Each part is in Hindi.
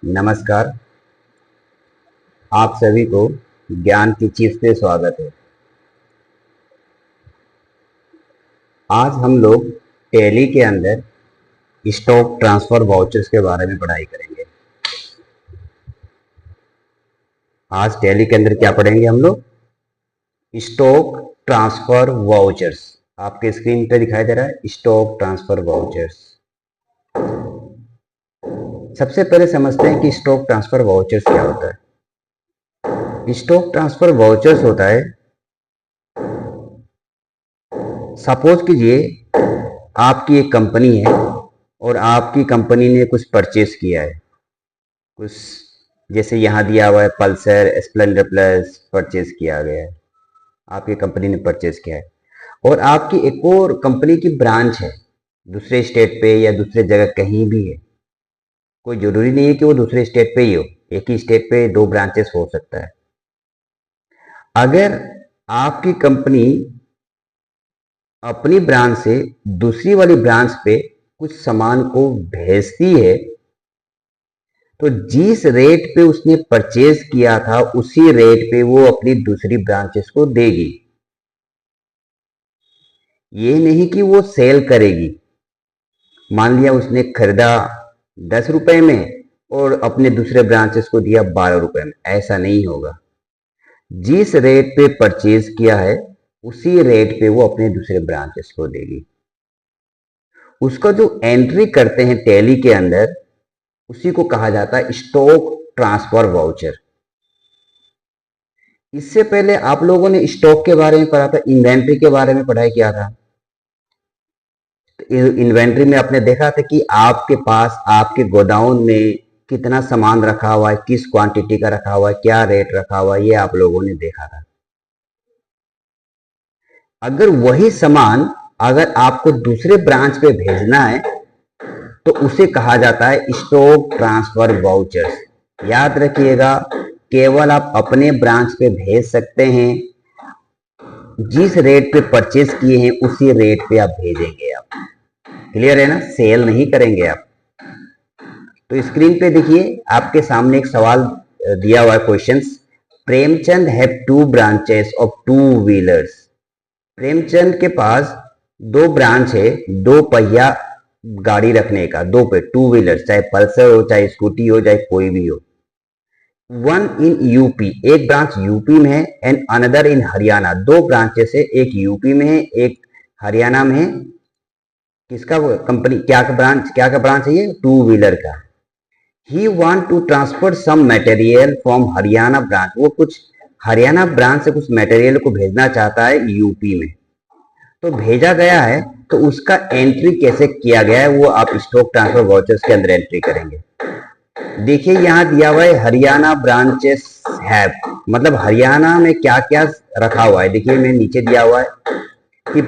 नमस्कार। आप सभी को ज्ञान की चीज पे स्वागत है। आज हम लोग टैली के अंदर स्टॉक ट्रांसफर वाउचर्स के बारे में पढ़ाई करेंगे। आज टैली के अंदर क्या पढ़ेंगे हम लोग? Stock transfer vouchers. आपके स्क्रीन पे दिखाई दे रहा है स्टॉक ट्रांसफर वाउचर्स। सबसे पहले समझते हैं कि स्टॉक ट्रांसफर वाउचर्स क्या होता है। स्टॉक ट्रांसफर वाउचर्स होता है, सपोज कीजिए आपकी एक कंपनी है और आपकी कंपनी ने कुछ परचेस किया है। कुछ जैसे यहाँ दिया हुआ है पल्सर स्प्लेंडर प्लस परचेस किया गया है, आपकी कंपनी ने परचेस किया है। और आपकी एक और कंपनी की ब्रांच है दूसरे स्टेट पे या दूसरे जगह कहीं भी है। कोई जरूरी नहीं है कि वो दूसरे स्टेट पे ही हो, एक ही स्टेट पे दो ब्रांचेस हो सकता है। अगर आपकी कंपनी अपनी ब्रांच से दूसरी वाली ब्रांच पे कुछ सामान को भेजती है तो जिस रेट पे उसने परचेज किया था उसी रेट पे वो अपनी दूसरी ब्रांचेस को देगी। ये नहीं कि वो सेल करेगी। मान लिया उसने खरीदा 10 रुपए में और अपने दूसरे ब्रांचेस को दिया 12 रुपए में, ऐसा नहीं होगा। जिस रेट पे परचेज किया है उसी रेट पे वो अपने दूसरे ब्रांचेस को देगी। उसका जो एंट्री करते हैं टैली के अंदर उसी को कहा जाता है स्टॉक ट्रांसफर वाउचर। इससे पहले आप लोगों ने स्टॉक के बारे में पढ़ा था, इन्वेंट्री के बारे में पढ़ाई किया था। तो इन्वेंट्री में आपने देखा था कि आपके पास आपके गोडाउन में कितना सामान रखा हुआ है, किस क्वांटिटी का रखा हुआ है, क्या रेट रखा हुआ है, ये आप लोगों ने देखा था। अगर वही सामान अगर आपको दूसरे ब्रांच पे भेजना है तो उसे कहा जाता है स्टॉक ट्रांसफर वाउचर्स। याद रखिएगा, केवल आप अपने ब्रांच पे भेज सकते हैं, जिस रेट पे परचेज किए हैं उसी रेट पे आप भेजेंगे। आप क्लियर है ना? सेल नहीं करेंगे आप। तो स्क्रीन पे देखिए, आपके सामने एक सवाल दिया हुआ है questions. Premchand have 2 branches of 2 wheelers. Premchand के पास 2 ब्रांच है, 2 पहिया गाड़ी रखने का, 2 पे 2 व्हीलर, चाहे पल्सर हो, चाहे स्कूटी हो, चाहे कोई भी हो। वन इन यूपी, एक ब्रांच यूपी में है, and another in Haryana. 2 branches है, एक यूपी में है, एक हरियाणा में है। किसका कंपनी, क्या का ब्रांच है ये? 2 व्हीलर का। He want to transfer some material from Haryana branch. वो कुछ हरियाणा ब्रांच से कुछ मटेरियल को भेजना चाहता है यूपी में। तो भेजा गया है, तो उसका एंट्री कैसे किया गया है वो आप स्टॉक ट्रांसफर वाउचर्स के अंदर एंट्री करेंगे। देखिए यहां दिया हुआ है हरियाणा ब्रांचेस हैव, मतलब हरियाणा में क्या क्या रखा हुआ है। देखिए मैं नीचे दिया हुआ है कि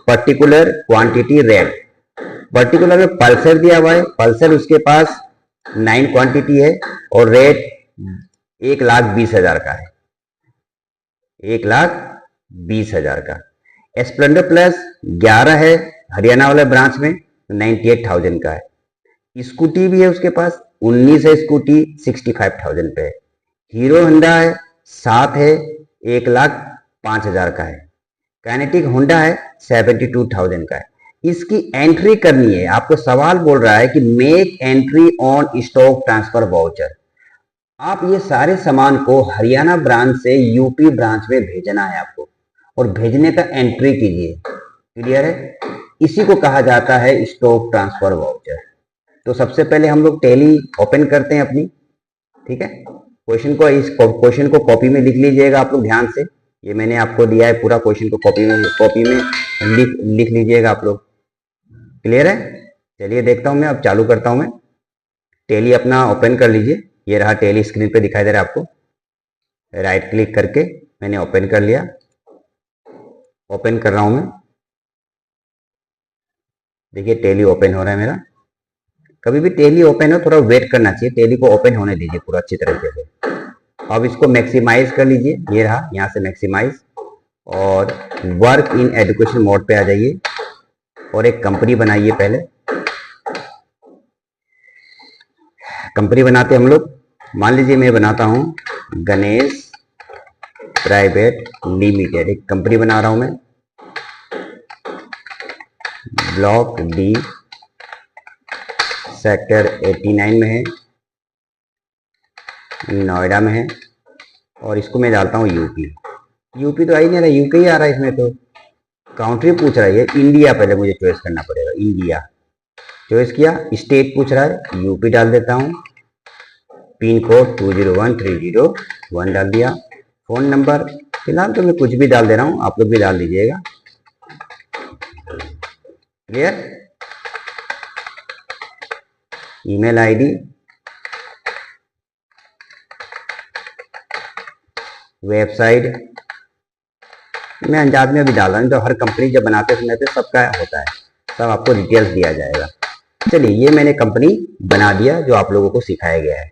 पर्टिकुलर क्वांटिटी रेट। पर्टिकुलर में पल्सर दिया हुआ है, पल्सर उसके पास 9 क्वांटिटी है और रेट 1,20,000 का है, 1,20,000 का। स्प्लेंडर प्लस 11 है हरियाणा वाले ब्रांच में, 98,000 का है। स्कूटी भी है उसके पास, 19 है स्कूटी, 65,000 पे है। हीरो होंडा है 7 है, 1,05,000 का है। काइनेटिक होंडा है 72,000 का है। इसकी एंट्री करनी है। आपको सवाल बोल रहा है कि make entry on stock transfer voucher. आप ये सारे सामान को हरियाणा ब्रांच से यूपी ब्रांच में भेजना है आपको, और भेजने का एंट्री कीजिए। क्लियर है? इसी को कहा जाता है स्टॉक ट्रांसफर वाउचर। तो सबसे पहले हम लोग टैली ओपन करते हैं अपनी, ठीक है। इस क्वेश्चन को कॉपी में लिख लीजिएगा आप लोग ध्यान से। ये मैंने आपको दिया है पूरा क्वेश्चन को कॉपी में लिख लीजिएगा आप लोग। क्लियर है? चलिए देखता हूं मैं, अब चालू करता हूं मैं। टैली अपना ओपन कर लीजिए। ये रहा टैली, स्क्रीन पे दिखाई दे रहा है आपको। राइट क्लिक करके मैंने ओपन कर लिया। ओपन कर रहा हूं मैं। देखिए टैली ओपन हो रहा है मेरा। कभी भी टैली ओपन हो थोड़ा वेट करना चाहिए, टैली को ओपन होने दीजिए पूरा अच्छी तरीके से। अब इसको मैक्सिमाइज कर लीजिए, ये रहा, यहाँ से मैक्सिमाइज, और वर्क इन एजुकेशन मोड पे आ जाइए और एक कंपनी बनाइए पहले। कंपनी बनाते हम लोग। मान लीजिए मैं बनाता हूं गणेश प्राइवेट लिमिटेड, एक कंपनी बना रहा हूं मैं, ब्लॉक डी सेक्टर 89 में है, नोएडा में है, और इसको मैं डालता हूँ यूपी। यूपी तो आ ही नहीं रहा, यूके ही आ रहा है इसमें, तो काउंट्री पूछ रहा है इंडिया, पहले मुझे चॉइस करना पड़ेगा, इंडिया चॉइस किया। स्टेट पूछ रहा है, यूपी डाल देता हूँ, पिन कोड 201301 डाल दिया। फोन नंबर फिलहाल तो मैं कुछ भी डाल दे रहा हूँ, आप लोग भी डाल दीजिएगा। क्लियर? ईमेल आईडी, वेबसाइट मैं अंदाज में अभी डाल रहा हूँ, तो हर कंपनी जब बनाते समय पे सबका होता है, सब आपको डिटेल्स दिया जाएगा। चलिए ये मैंने कंपनी बना दिया जो आप लोगों को सिखाया गया है।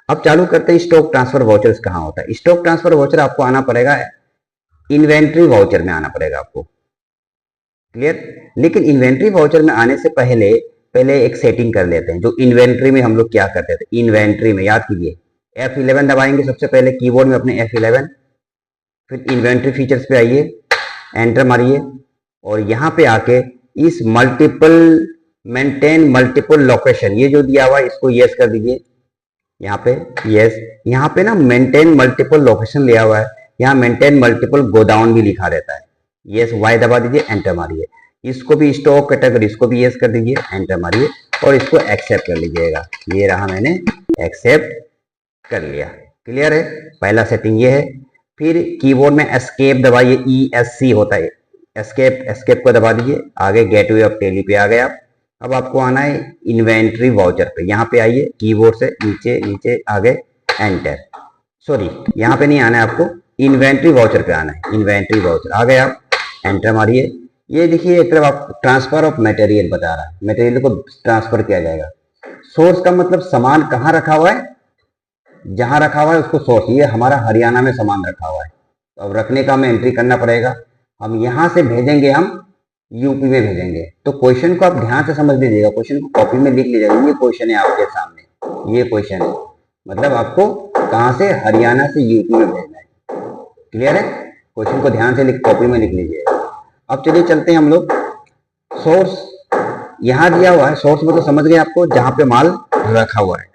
अब चालू करते हैं स्टॉक ट्रांसफर वाउचर्स कहाँ होता है। स्टॉक ट्रांसफर वाउचर आपको आना पड़ेगा, इन्वेंट्री वाउचर में आना पड़ेगा आपको। क्लियर? लेकिन इन्वेंट्री वाउचर में आने से पहले एक सेटिंग कर लेते हैं। जो इन्वेंट्री में हम लोग क्या करते थे, इन्वेंट्री में याद कीजिए F11 दबाएंगे सबसे पहले कीबोर्ड में अपने F11, फिर इन्वेंट्री फीचर्स पे आइए, एंटर मारिए, और यहाँ पे आके इस मल्टीपल मेंटेन मल्टीपल लोकेशन ये जो दिया हुआ है इसको यस कर दीजिए। यहाँ पे यस, यहाँ पे ना मेंटेन मल्टीपल लोकेशन लिया हुआ है, यहाँ मेंटेन मल्टीपल गोडाउन भी लिखा रहता है। यस वाई दबा दीजिए, एंटर मारिए। इसको भी स्टॉक कैटेगरी, इसको भी यस कर दीजिए, एंटर मारिए, और इसको एक्सेप्ट कर लीजिएगा। ये रहा, मैंने एक्सेप्ट कर लिया। क्लियर है? पहला सेटिंग ये है। फिर कीबोर्ड में एस्केप दबाइए, ESC होता है एस्केप, एस्केप को दबा दीजिए। आगे गेटवे ऑफ टैली पे आ गए आप। अब आपको आना है इन्वेंट्री वाउचर पे, यहाँ पे आइए, कीबोर्ड से नीचे नीचे आगे, एंटर। सॉरी यहाँ पे नहीं आना है आपको, इन्वेंट्री वाउचर पे आना है। इन्वेंट्री वाउचर आ गए आप, एंटर मारिए। ये देखिए एक तरफ आप ट्रांसफर ऑफ मटेरियल बता रहा है, मटेरियल को ट्रांसफर किया जाएगा। सोर्स का मतलब सामान कहाँ रखा हुआ है, जहां रखा हुआ है उसको सोर्स। ये हमारा हरियाणा में सामान रखा हुआ है, तो अब रखने का हमें एंट्री करना पड़ेगा। हम यहां से भेजेंगे, हम यूपी में भेजेंगे। तो क्वेश्चन को आप ध्यान से समझ लीजिएगा, क्वेश्चन को कॉपी में लिख लीजिएगा। ये क्वेश्चन है आपके सामने, ये क्वेश्चन है, मतलब आपको कहां से, हरियाणा से यूपी में भेजना है। क्लियर है? क्वेश्चन को ध्यान से कॉपी में लिख लीजिएगा। अब चलिए चलते हैं हम लोग। सोर्स यहाँ दिया हुआ है, सोर्स मतलब समझ गए आपको, जहां पे माल रखा हुआ है,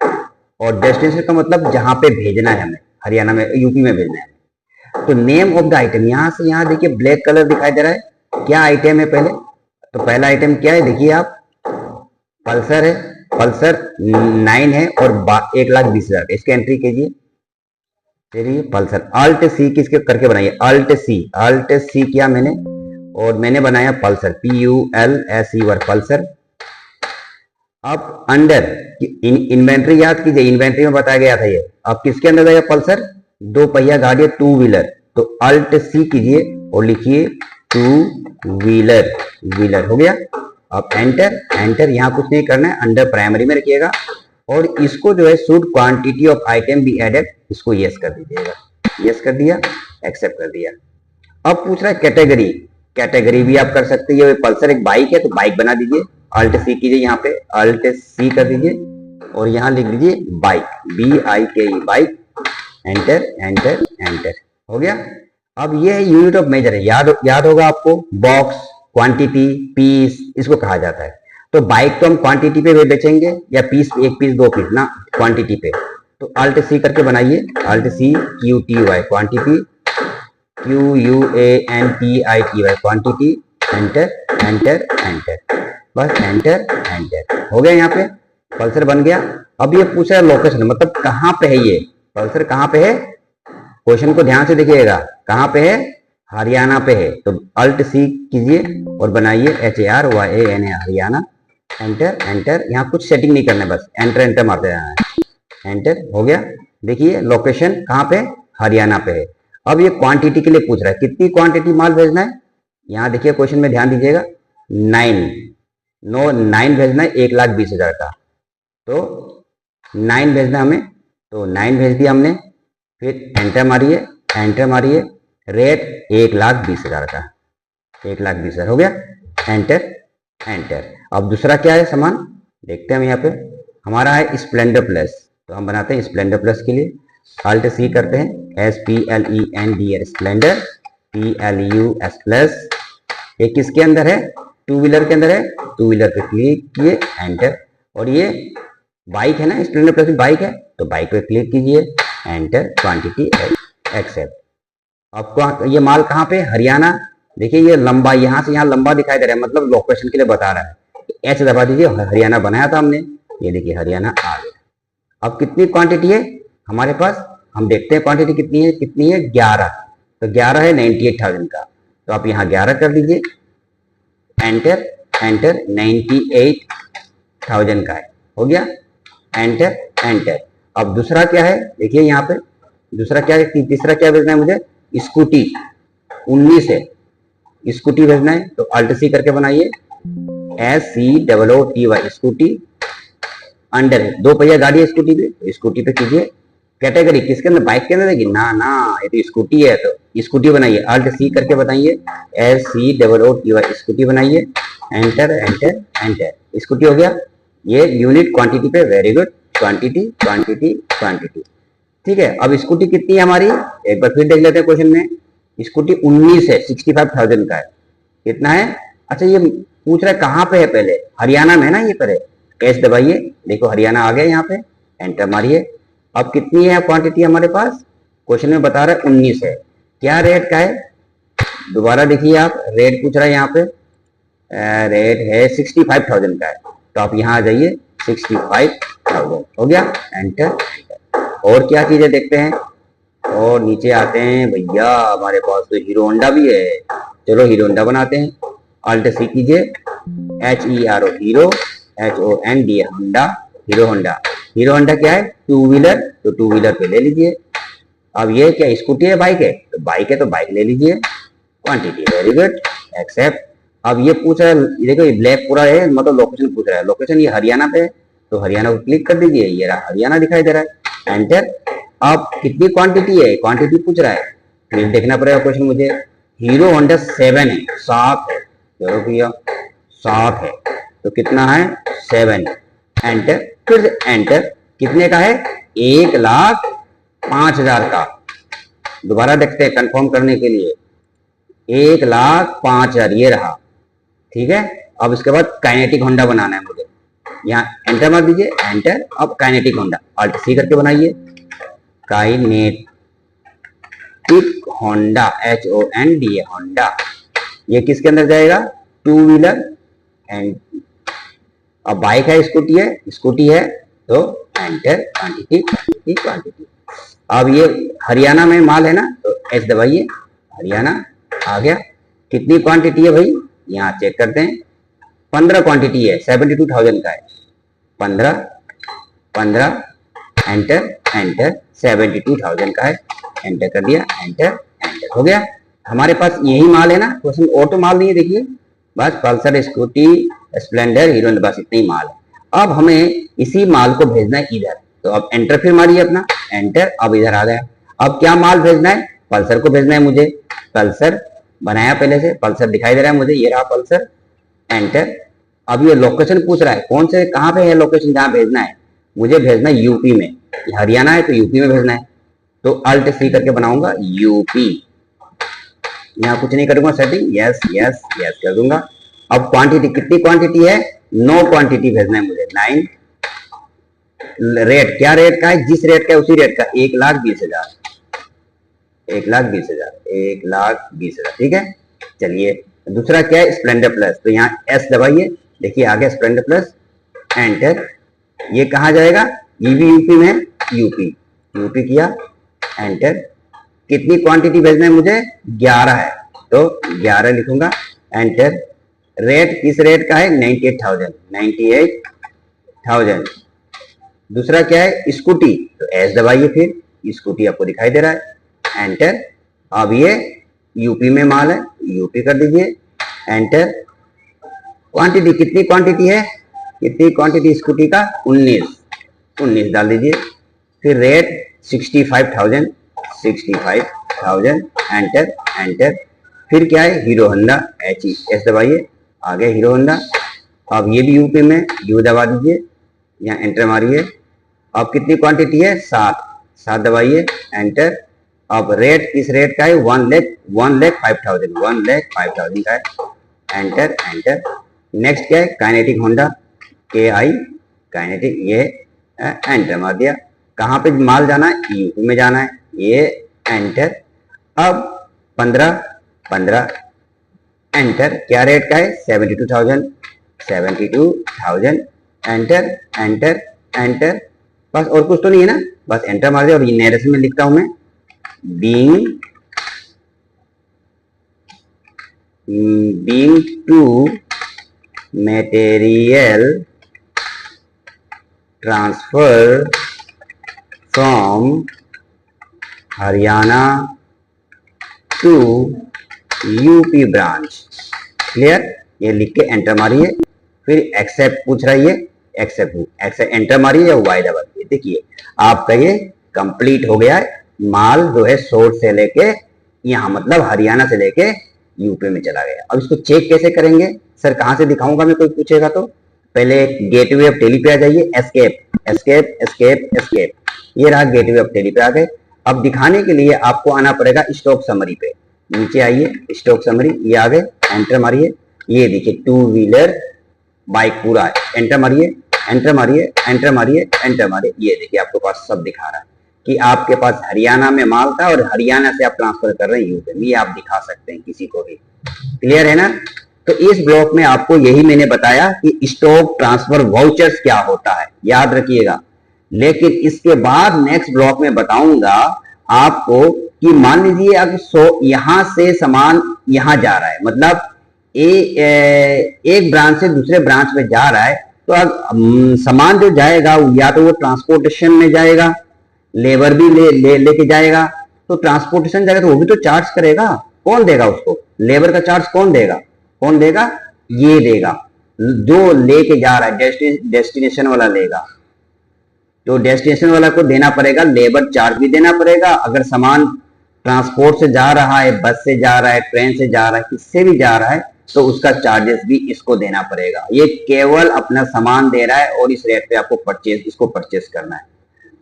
और डेस्टिनेशन का मतलब जहां पे भेजना है हमें, हरियाणा में, यूपी में भेजना है। तो नेम ऑफ द आइटम, यहां से यहाँ देखिए ब्लैक कलर दिखाई दे रहा है, क्या आइटम है पहले? तो पहला आइटम क्या है, देखिए आप, पल्सर है, पल्सर 9 है और 1,20,000, इसकी एंट्री कीजिए। चलिए पल्सर, अल्ट सी किसके करके बनाइए, अल्ट सी किया मैंने, और मैंने बनाया पल्सर, PULSE वर्ड, पल्सर। अब अंडर इन्वेंट्री याद कीजिए, इन्वेंट्री में बताया गया था ये। अब किसके अंदर जाएगा पल्सर, 2 पहिया गाड़ी, 2 व्हीलर। तो अल्ट सी कीजिए और लिखिए 2 व्हीलर, व्हीलर हो गया। अब एंटर, एंटर, यहाँ कुछ नहीं करना है, अंडर प्राइमरी में रखिएगा, और इसको जो है should quantity of item be added, इसको यस कर दीजिएगा। यस कर दिया, एक्सेप्ट कर दिया। अब पूछ रहा है कैटेगरी, कैटेगरी भी आप कर सकते हैं। ये पल्सर एक बाइक है तो बाइक बना दीजिए, अल्ट सी कीजिए, यहाँ पे अल्ट सी कर दीजिए, और यहाँ लिख दीजिए bike, BIKE, bike, enter enter enter, हो गया। अब ये है यूनिट ऑफ मेजर है, याद होगा आपको, बॉक्स, क्वांटिटी, पीस, इसको कहा जाता है। तो बाइक तो हम क्वांटिटी पे बेचेंगे, या पीस, 1 पीस 2 पीस ना, क्वांटिटी पे। तो अल्ट सी करके बनाइए, alt C QTY, quantity, QUANTITY, quantity, enter enter enter, बस एंटर एंटर, हो गया। यहाँ पे पल्सर बन गया। अब ये पूछा है लोकेशन, मतलब कहाँ पे है ये पल्सर, कहाँ पे है, क्वेश्चन को ध्यान से देखिएगा, कहाँ पे है, हरियाणा पे है। तो अल्ट सी कीजिए और बनाइए HARYANA, हरियाणा, एंटर एंटर। यहाँ कुछ सेटिंग नहीं करना है, बस एंटर एंटर मारते रहना है, एंटर, हो गया। देखिए लोकेशन कहाँ पे, हरियाणा पे है। अब ये क्वांटिटी के लिए पूछ रहा है, कितनी क्वांटिटी माल भेजना है। यहाँ देखिए क्वेश्चन में ध्यान दीजिएगा, 9 भेजना है, 1,20,000 का। तो 9 भेजना हमें, तो 9 भेज दिया हमने। फिर एंटर मारिए, एंटर मारिए, रेट 1,20,000 का, 1,20,000 हो गया, एंटर एंटर। अब दूसरा क्या है सामान, देखते हैं हम। यहाँ पे हमारा है स्प्लेंडर प्लस, तो हम बनाते हैं स्प्लेंडर प्लस के लिए, अल्ट सी करते हैं, SPLENDR स्प्लेंडर, PLUS प्लस। ये किसके अंदर है? टू व्हीलर के अंदर है। टू व्हीलर पे क्लिक किए, एंटर। और ये बाइक है ना, स्प्लेंडर प्लस बाइक है, तो बाइक पे क्लिक कीजिए, एंटर, क्वांटिटी एक्सेप्ट। आपको ये माल कहाँ पे? हरियाणा। देखिए ये लंबा, यहाँ से यहाँ लंबा दिखाई दे रहा है, मतलब लोकेशन के लिए बता रहा है। एच दबा दीजिए, हरियाणा बनाया था हमने, ये देखिए हरियाणा आ गया। अब कितनी क्वांटिटी है हमारे पास? हम देखते हैं क्वांटिटी कितनी है। कितनी है? 11। तो 11 है 98,000 का, तो आप यहाँ 11 कर दीजिए, एंटर, एंटर। 98,000 का है, हो गया, एंटर, एंटर। अब दूसरा क्या है? देखिए यहाँ पे दूसरा क्या है, तीसरा क्या भेजना है मुझे? स्कूटी 19 है, स्कूटी भेजना है, तो अल्ट सी करके बनाइए, SCOOTY स्कूटी। अंडर है, 2 पहिया गाड़ी है स्कूटी पे, तो स्कूटी पे कीजिए। कैटेगरी किसके अंदर? बाइक के अंदर देगी ना, ना ये तो स्कूटी है, तो स्कूटी बनाइए, अल्ट सी करके बताइए, SCOOTY स्कूटी बनाइए, एंटर, एंटर, एंटर। स्कूटी हो गया। ये यूनिट क्वांटिटी पे, very good, quantity, quantity, quantity. ठीक है, अब स्कूटी कितनी है हमारी? एक बार फिर देख लेते हैं क्वेश्चन में। स्कूटी 19 है, 65,000 का है। कितना है? अच्छा ये पूछ रहा है कहाँ पे है? पहले हरियाणा में है ना, ये पहले एस दबाइए, देखो हरियाणा आ गया यहाँ पे, एंटर मारिए। अब कितनी है क्वांटिटी हमारे पास? क्वेश्चन में बता रहा है 19 है। क्या रेट का है? दोबारा देखिए आप, रेट पूछ रहा है यहाँ पे, रेट है 65,000 का है, तो आप यहाँ आ जाइए, 65,000 हो गया, एंटर। और क्या चीजें देखते हैं? और नीचे आते हैं भैया, हमारे पास तो हीरो होंडा भी है, चलो हीरो होंडा बनाते हैं। अल्ट सी कीजिए, HERO hero, HONDA Honda, hero Honda. Hero Honda क्या है? टू व्हीलर, तो टू व्हीलर पे ले लीजिए। अब ये क्या स्कूटी है, बाइक है? तो बाइक है, तो बाइक ले लीजिए, क्वांटिटी, वेरी गुड, एक्सेप्ट। अब ये पूछ रहा है, देखो ये ब्लैक पूरा है, मतलब लोकेशन पूछ रहा है, लोकेशन ये हरियाणा पे है, तो हरियाणा को क्लिक कर दीजिए, ये रहा हरियाणा दिखाई दे रहा है, एंटर। अब कितनी क्वांटिटी है? क्वांटिटी पूछ रहा है, फिर देखना पड़ेगा क्वेश्चन मुझे। हीरो होंडा 7 है, 7 है, चलो भैया 7 है, तो कितना है? 7, एंटर, फिर एंटर। कितने का है? 1,05,000 का। दोबारा देखते हैं कंफर्म करने के लिए, 1,05,000 ये रहा, ठीक है। अब इसके बाद काइनेटिक होंडा बनाना है मुझे, यहाँ एंटर मार दीजिए, एंटर। अब काइनेटिक होंडा अल्ट सी करके बनाइए, काइनेटिक होंडा, HONDA होंडा। ये किसके अंदर जाएगा? Two wheeler. एंड अब बाइक है, स्कूटी है, स्कूटी है, तो एंटर, क्वांटिटी, क्वांटिटी, क्वांटिटी। अब ये हरियाणा में माल है ना, तो एच दबाइए, हरियाणा आ गया। कितनी क्वांटिटी है भाई? यहाँ चेक करते हैं, 15 क्वांटिटी है, 72,000 का है, 15, 15, एंटर, एंटर, 72,000 का है, एंटर कर दिया, एंटर, एंटर हो गया। हमारे पास यही माल है ना, क्वेश्चन और तो माल नहीं है, देखिए बस पल्सर, स्कूटी, स्प्लेंडर, हीरो, बस इतना ही माल है। अब हमें इसी माल को भेजना है इधर, तो अब एंटर फिर मारिए अपना, एंटर। अब इधर आ गया। अब क्या माल भेजना है? पल्सर को भेजना है मुझे, पल्सर बनाया पहले से, पल्सर दिखाई दे रहा है मुझे, ये रहा पल्सर, एंटर। अब ये लोकेशन पूछ रहा है, कौन से कहाँ पे है लोकेशन जहाँ भेजना है? मुझे भेजना है यूपी में, हरियाणा है तो यूपी में भेजना है, तो अल्ट सी करके बनाऊंगा यूपी। यहाँ कुछ नहीं करूंगा, सेटिंग, यस यस यस कर दूंगा। अब क्वांटिटी, कितनी क्वांटिटी है? 9 क्वांटिटी भेजना है मुझे, 9। रेट क्या रेट का है? जिस रेट का है उसी रेट का, 1,20,000, 1,20,000, 1,20,000, ठीक है। चलिए दूसरा क्या है? स्प्लेंडर प्लस, तो यहाँ एस दबाइए, देखिए आ गया स्प्लेंडर प्लस, एंटर। ये कहाँ जाएगा? ये भी यूपी में, यूपी, यूपी किया, एंटर। कितनी क्वांटिटी भेजना है मुझे? 11 है, तो 11 लिखूंगा, एंटर। रेट किस रेट का है? 98,000, 98,000। दूसरा क्या है? स्कूटी, तो एस दबाइए, फिर स्कूटी आपको दिखाई दे रहा है, एंटर। अब ये यूपी में माल है, यूपी कर दीजिए, एंटर। क्वांटिटी, कितनी क्वांटिटी है? कितनी क्वांटिटी स्कूटी का? 19 डाल दीजिए, फिर रेट 65,000, 65,000, एंटर, एंटर। फिर क्या है? हीरो होंडा, एस दबाइए, आ गया हीरो होंडा। अब ये भी यूपी में, यू दबा दीजिए, यहाँ एंटर मारिए। अब कितनी क्वांटिटी है? 7। 7 दबाइए, एंटर। अब रेट किस रेट का है? 1,05,000 1,05,000 का है, एंटर एंटर। नेक्स्ट क्या है? काइनेटिक होंडा KI काइनेटिक, ये एंटर मार दिया। कहाँ पे माल जाना है? यूपी में जाना है, ये एंटर। अब 15 एंटर। क्या रेट का है? 72,000 एंटर एंटर एंटर। बस और कुछ तो नहीं है ना, बस एंटर मार दिया। और ये नरेशन में लिखता हूं मैं, being to material transfer from Haryana to UP branch. Clear? ये लिख के एंटर मारिए। फिर एक्सेप्ट पूछ रहा है, ये एक्सेप्ट एंटर मारिए या वाई दबाइए। देखिए आपका ये कंप्लीट हो गया है। माल जो है सोर्स से लेके यहाँ मतलब हरियाणा से लेके यूपी में चला गया। अब इसको चेक कैसे करेंगे? सर कहाँ से दिखाऊंगा मैं, कोई पूछेगा तो? पहले गेटवे ऑफ टेली पे आ जाइए, एस्केप एस्केप एस्केप एस्केप। ये रहा गेटवे ऑफ टेली पे आ गए। अब दिखाने के लिए आपको आना पड़ेगा स्टॉक समरी पे। नीचे आइए, स्टॉक समरी, ये आ गए, एंटर मारिए। ये देखिए 2 व्हीलर बाइक पूरा है, एंटर मारिए एंटर मारिए एंटर मारिए एंटर मारिए। ये देखिए आपके पास सब दिखा रहा है कि आपके पास हरियाणा में माल था और हरियाणा से आप ट्रांसफर कर रहे हैं यूपी में। ये आप दिखा सकते हैं किसी को भी। क्लियर है ना? तो इस ब्लॉक में आपको यही मैंने बताया कि स्टॉक ट्रांसफर वाउचर्स क्या होता है, याद रखिएगा। लेकिन इसके बाद नेक्स्ट ब्लॉक में बताऊंगा आपको कि मान लीजिए अब यहां से सामान यहां जा रहा है, मतलब एक ब्रांच से दूसरे ब्रांच में जा रहा है, तो अब सामान जो जाएगा या तो वो ट्रांसपोर्टेशन में जाएगा, लेबर भी लेके जाएगा। तो ट्रांसपोर्टेशन जाएगा तो वो भी तो चार्ज करेगा। कौन देगा उसको? लेबर का चार्ज कौन देगा? कौन देगा? ये देगा जो लेके जा रहा है, डेस्टिनेशन वाला लेगा। तो डेस्टिनेशन वाला को देना पड़ेगा, लेबर चार्ज भी देना पड़ेगा। अगर सामान ट्रांसपोर्ट से जा रहा है, बस से जा रहा है, ट्रेन से जा रहा है, किससे भी जा रहा है, तो उसका चार्जेस भी इसको देना पड़ेगा। ये केवल अपना सामान दे रहा है और इस रेट पे आपको इसको परचेस करना है।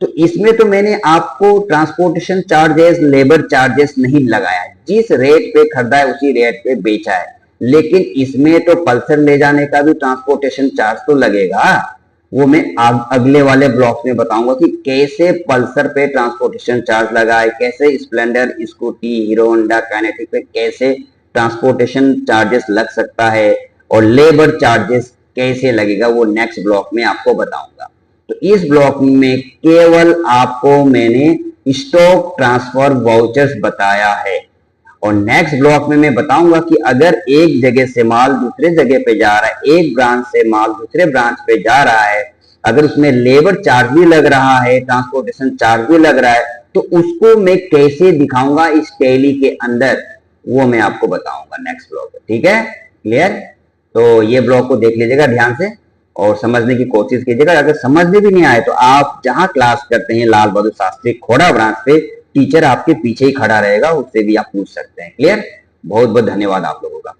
तो इसमें तो मैंने आपको ट्रांसपोर्टेशन चार्जेस, लेबर चार्जेस नहीं लगाया। जिस रेट पे खरीदा है उसी रेट पे बेचा है। लेकिन इसमें तो पल्सर ले जाने का भी ट्रांसपोर्टेशन चार्ज तो लगेगा। वो मैं अगले वाले ब्लॉक में बताऊंगा कि कैसे पल्सर पे ट्रांसपोर्टेशन चार्ज लगाए, कैसे Splendor, scooty, hero Honda, kinetic पे कैसे ट्रांसपोर्टेशन चार्जेस लग सकता है और लेबर चार्जेस कैसे लगेगा, वो नेक्स्ट ब्लॉक में आपको बताऊंगा। तो इस ब्लॉक में केवल आपको मैंने स्टॉक ट्रांसफर वाउचर्स बताया है। और नेक्स्ट ब्लॉक में मैं बताऊंगा कि अगर एक जगह से माल दूसरे जगह पे जा रहा है, एक ब्रांच से माल दूसरे ब्रांच पे जा रहा है, अगर उसमें लेबर चार्ज भी लग रहा है, ट्रांसपोर्टेशन चार्ज भी लग रहा है, तो उसको मैं कैसे दिखाऊंगा इस टैली के अंदर, वो मैं आपको बताऊंगा नेक्स्ट ब्लॉक में। ठीक है? क्लियर? तो ये ब्लॉक को देख लीजिएगा ध्यान से और समझने की कोशिश कीजिएगा। अगर समझ में भी नहीं आए तो आप जहां क्लास करते हैं लाल बहादुर शास्त्री खोड़ा ब्रांच पे, टीचर आपके पीछे ही खड़ा रहेगा, उससे भी आप पूछ सकते हैं। क्लियर? बहुत बहुत धन्यवाद आप लोगों का।